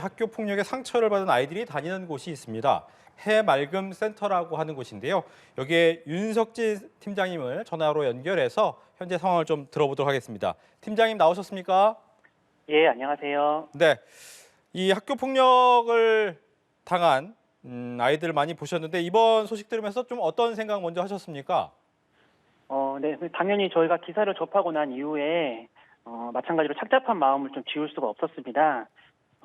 학교 폭력의 상처를 받은 아이들이 다니는 곳이 있습니다. 해맑음 센터라고 하는 곳인데요. 여기에 윤석진 팀장님을 전화로 연결해서 현재 상황을 좀 들어보도록 하겠습니다. 팀장님 나오셨습니까? 예, 안녕하세요. 네. 이 학교 폭력을 당한 아이들을 많이 보셨는데 이번 소식 들으면서 좀 어떤 생각 먼저 하셨습니까? 네, 당연히 저희가 기사를 접하고 난 이후에 마찬가지로 착잡한 마음을 좀 지울 수가 없었습니다.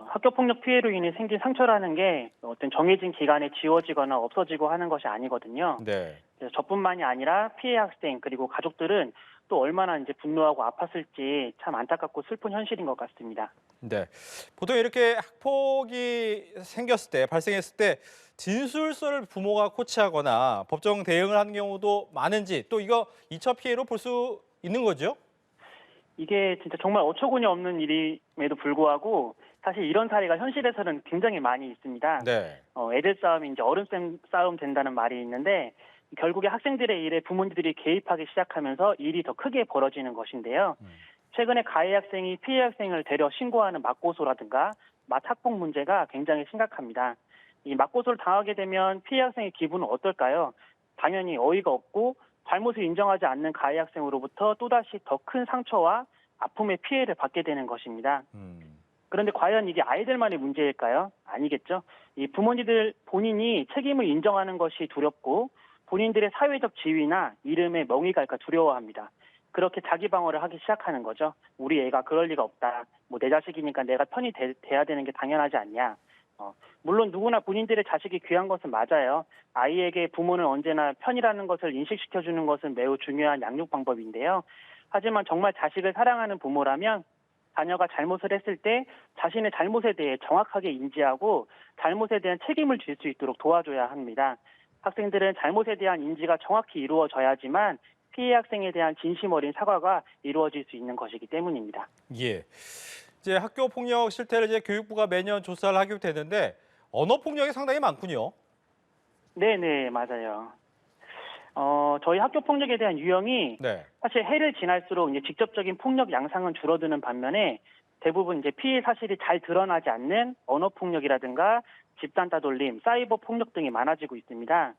학교 폭력 피해로 인해 생긴 상처라는 게 어떤 정해진 기간에 지워지거나 없어지고 하는 것이 아니거든요. 네. 그래서 저뿐만이 아니라 피해 학생 그리고 가족들은 또 얼마나 이제 분노하고 아팠을지 참 안타깝고 슬픈 현실인 것 같습니다. 네. 보통 이렇게 학폭이 발생했을 때 진술서를 부모가 코치하거나 법정 대응을 하는 경우도 많은지 또 이거 2차 피해로 볼 수 있는 거죠? 이게 진짜 정말 어처구니 없는 일임에도 불구하고 사실 이런 사례가 현실에서는 굉장히 많이 있습니다. 네. 애들 싸움이 이제 어른 싸움 된다는 말이 있는데 결국에 학생들의 일에 부모님들이 개입하기 시작하면서 일이 더 크게 벌어지는 것인데요. 최근에 가해 학생이 피해 학생을 데려 신고하는 맞고소라든가 맞학폭 문제가 굉장히 심각합니다. 이 맞고소를 당하게 되면 피해 학생의 기분은 어떨까요? 당연히 어이가 없고 잘못을 인정하지 않는 가해 학생으로부터 또다시 더 큰 상처와 아픔의 피해를 받게 되는 것입니다. 그런데 과연 이게 아이들만의 문제일까요? 아니겠죠. 이 부모님들 본인이 책임을 인정하는 것이 두렵고 본인들의 사회적 지위나 이름에 멍이 갈까 두려워합니다. 그렇게 자기 방어를 하기 시작하는 거죠. 우리 애가 그럴 리가 없다. 뭐 내 자식이니까 내가 편이 돼야 되는 게 당연하지 않냐. 물론 누구나 본인들의 자식이 귀한 것은 맞아요. 아이에게 부모는 언제나 편이라는 것을 인식시켜주는 것은 매우 중요한 양육 방법인데요. 하지만 정말 자식을 사랑하는 부모라면 자녀가 잘못을 했을 때 자신의 잘못에 대해 정확하게 인지하고 잘못에 대한 책임을 질 수 있도록 도와줘야 합니다. 학생들은 잘못에 대한 인지가 정확히 이루어져야지만 피해 학생에 대한 진심 어린 사과가 이루어질 수 있는 것이기 때문입니다. 예. 이제 학교 폭력 실태를 이제 교육부가 매년 조사를 하게 되는데 언어 폭력이 상당히 많군요. 네네, 맞아요. 저희 학교 폭력에 대한 유형이 네. 사실 해를 지날수록 이제 직접적인 폭력 양상은 줄어드는 반면에 대부분 이제 피해 사실이 잘 드러나지 않는 언어 폭력이라든가 집단 따돌림, 사이버 폭력 등이 많아지고 있습니다.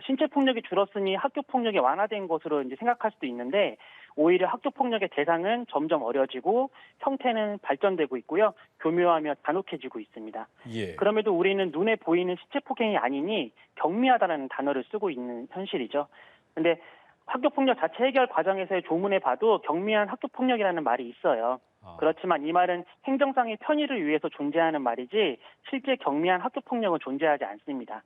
신체 폭력이 줄었으니 학교 폭력이 완화된 것으로 이제 생각할 수도 있는데 오히려 학교 폭력의 대상은 점점 어려지고 형태는 발전되고 있고요. 교묘하며 잔혹해지고 있습니다. 예. 그럼에도 우리는 눈에 보이는 신체 폭행이 아니니 경미하다라는 단어를 쓰고 있는 현실이죠. 근데 학교 폭력 자체 해결 과정에서의 조문에 봐도 경미한 학교 폭력이라는 말이 있어요. 그렇지만 이 말은 행정상의 편의를 위해서 존재하는 말이지 실제 경미한 학교 폭력은 존재하지 않습니다.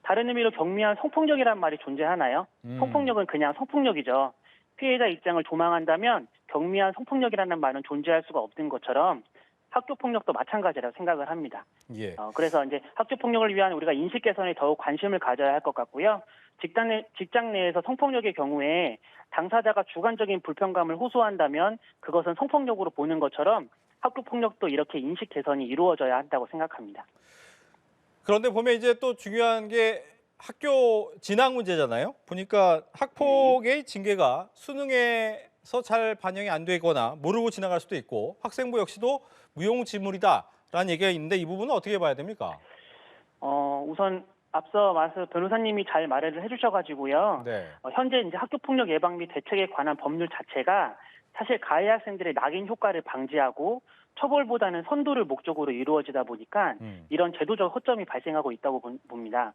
다른 의미로 경미한 성폭력이라는 말이 존재하나요? 성폭력은 그냥 성폭력이죠. 피해자 입장을 조망한다면 경미한 성폭력이라는 말은 존재할 수가 없는 것처럼 학교 폭력도 마찬가지라고 생각을 합니다. 예. 그래서 이제 학교 폭력을 위한 우리가 인식 개선에 더욱 관심을 가져야 할 것 같고요. 직장 내에서 성폭력의 경우에 당사자가 주관적인 불편감을 호소한다면 그것은 성폭력으로 보는 것처럼 학교 폭력도 이렇게 인식 개선이 이루어져야 한다고 생각합니다. 그런데 보면 이제 또 중요한 게 학교 진학 문제잖아요. 보니까 학폭의 징계가 수능에서 잘 반영이 안 되거나 모르고 지나갈 수도 있고 학생부 역시도 무용지물이다라는 얘기가 있는데 이 부분은 어떻게 봐야 됩니까? 우선 앞서 변호사님이 잘 말을 해주셔가지고요. 네. 현재 이제 학교 폭력 예방 및 대책에 관한 법률 자체가 사실 가해 학생들의 낙인 효과를 방지하고 처벌보다는 선도를 목적으로 이루어지다 보니까 이런 제도적 허점이 발생하고 있다고 봅니다.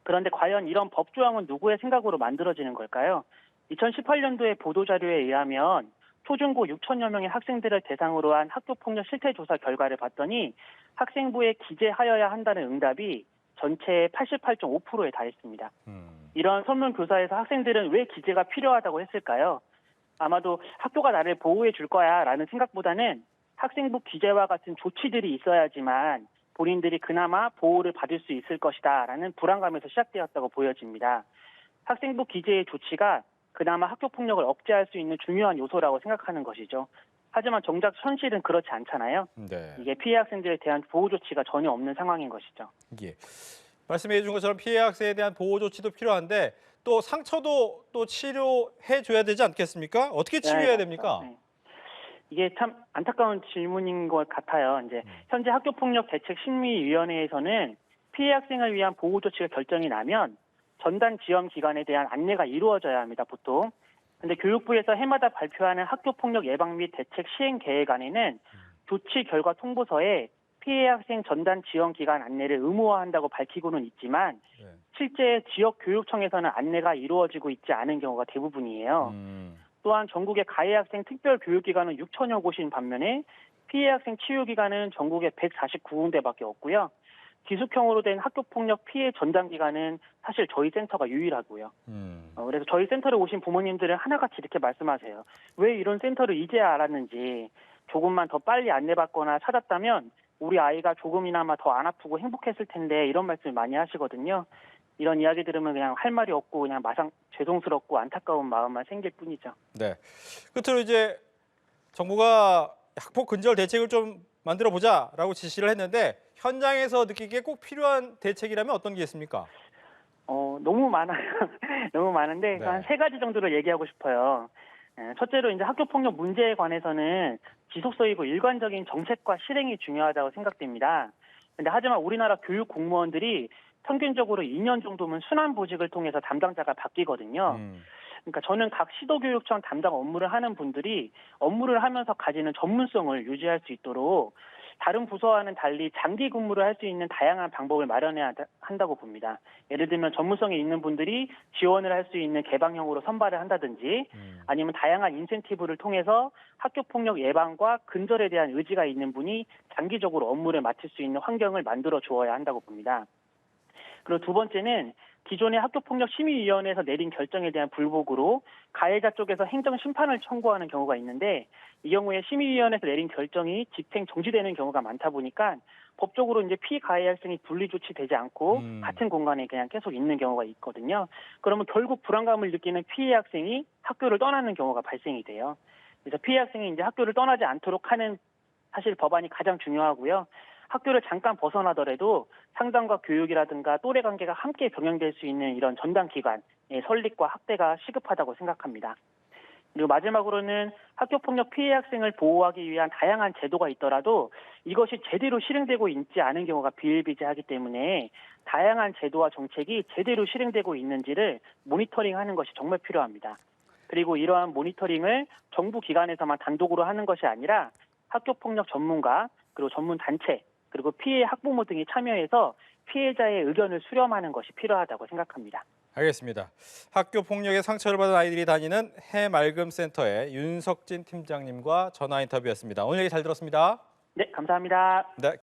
그런데 과연 이런 법 조항은 누구의 생각으로 만들어지는 걸까요? 2018년도에 보도자료에 의하면 초중고 6천여 명의 학생들을 대상으로 한 학교폭력 실태조사 결과를 봤더니 학생부에 기재하여야 한다는 응답이 전체의 88.5%에 달했습니다. 이런 설문조사에서 학생들은 왜 기재가 필요하다고 했을까요? 아마도 학교가 나를 보호해 줄 거야 라는 생각보다는 학생부 기재와 같은 조치들이 있어야지만 본인들이 그나마 보호를 받을 수 있을 것이다 라는 불안감에서 시작되었다고 보여집니다. 학생부 기재의 조치가 그나마 학교폭력을 억제할 수 있는 중요한 요소라고 생각하는 것이죠. 하지만 정작 현실은 그렇지 않잖아요. 네. 이게 피해 학생들에 대한 보호 조치가 전혀 없는 상황인 것이죠. 예. 말씀해 준 것처럼 피해 학생에 대한 보호 조치도 필요한데 또 상처도 또 치료해 줘야 되지 않겠습니까? 어떻게 치료해야 됩니까? 네. 이게 참 안타까운 질문인 것 같아요. 이제 현재 학교폭력대책심의위원회에서는 피해 학생을 위한 보호 조치가 결정이 나면 전담 지원 기관에 대한 안내가 이루어져야 합니다, 보통. 근데 교육부에서 해마다 발표하는 학교폭력 예방 및 대책 시행 계획안에는 조치 결과 통보서에 피해 학생 전담 지원 기관 안내를 의무화한다고 밝히고는 있지만 네. 실제 지역 교육청에서는 안내가 이루어지고 있지 않은 경우가 대부분이에요. 또한 전국의 가해 학생 특별 교육기관은 6천여 곳인 반면에 피해 학생 치유기관은 전국에 149군데밖에 없고요. 기숙형으로 된 학교폭력 피해 전담기관은 사실 저희 센터가 유일하고요. 그래서 저희 센터를 오신 부모님들은 하나같이 이렇게 말씀하세요. 왜 이런 센터를 이제야 알았는지, 조금만 더 빨리 안내받거나 찾았다면 우리 아이가 조금이나마 더 안 아프고 행복했을 텐데, 이런 말씀을 많이 하시거든요. 이런 이야기 들으면 그냥 할 말이 없고 그냥 마상 죄송스럽고 안타까운 마음만 생길 뿐이죠. 네. 끝으로 이제 정부가 학폭 근절 대책을 좀 만들어 보자라고 지시를 했는데 현장에서 느끼기에 꼭 필요한 대책이라면 어떤 게 있습니까? 너무 많아요. 너무 많은데 네. 한 3가지 정도를 얘기하고 싶어요. 첫째로 이제 학교폭력 문제에 관해서는 지속적이고 일관적인 정책과 실행이 중요하다고 생각됩니다. 근데 하지만 우리나라 교육 공무원들이 평균적으로 2년 정도면 순환보직을 통해서 담당자가 바뀌거든요. 그러니까 저는 각 시도교육청 담당 업무를 하는 분들이 업무를 하면서 가지는 전문성을 유지할 수 있도록 다른 부서와는 달리 장기 근무를 할 수 있는 다양한 방법을 마련해야 한다고 봅니다. 예를 들면 전문성이 있는 분들이 지원을 할 수 있는 개방형으로 선발을 한다든지 아니면 다양한 인센티브를 통해서 학교폭력 예방과 근절에 대한 의지가 있는 분이 장기적으로 업무를 맡을 수 있는 환경을 만들어 주어야 한다고 봅니다. 그리고 두 번째는 기존의 학교폭력심의위원회에서 내린 결정에 대한 불복으로 가해자 쪽에서 행정심판을 청구하는 경우가 있는데 이 경우에 심의위원회에서 내린 결정이 집행 정지되는 경우가 많다 보니까 법적으로 이제 피가해 학생이 분리조치되지 않고 같은 공간에 그냥 계속 있는 경우가 있거든요. 그러면 결국 불안감을 느끼는 피해 학생이 학교를 떠나는 경우가 발생이 돼요. 그래서 피해 학생이 이제 학교를 떠나지 않도록 하는 사실 법안이 가장 중요하고요. 학교를 잠깐 벗어나더라도 상담과 교육이라든가 또래 관계가 함께 병행될 수 있는 이런 전담 기관의 설립과 확대가 시급하다고 생각합니다. 그리고 마지막으로는 학교폭력 피해 학생을 보호하기 위한 다양한 제도가 있더라도 이것이 제대로 실행되고 있지 않은 경우가 비일비재하기 때문에 다양한 제도와 정책이 제대로 실행되고 있는지를 모니터링하는 것이 정말 필요합니다. 그리고 이러한 모니터링을 정부 기관에서만 단독으로 하는 것이 아니라 학교폭력 전문가, 그리고 전문 단체, 그리고 피해 학부모 등이 참여해서 피해자의 의견을 수렴하는 것이 필요하다고 생각합니다. 알겠습니다. 학교 폭력의 상처를 받은 아이들이 다니는 해맑음센터의 윤석진 팀장님과 전화 인터뷰였습니다. 오늘 얘기 잘 들었습니다. 네, 감사합니다. 네.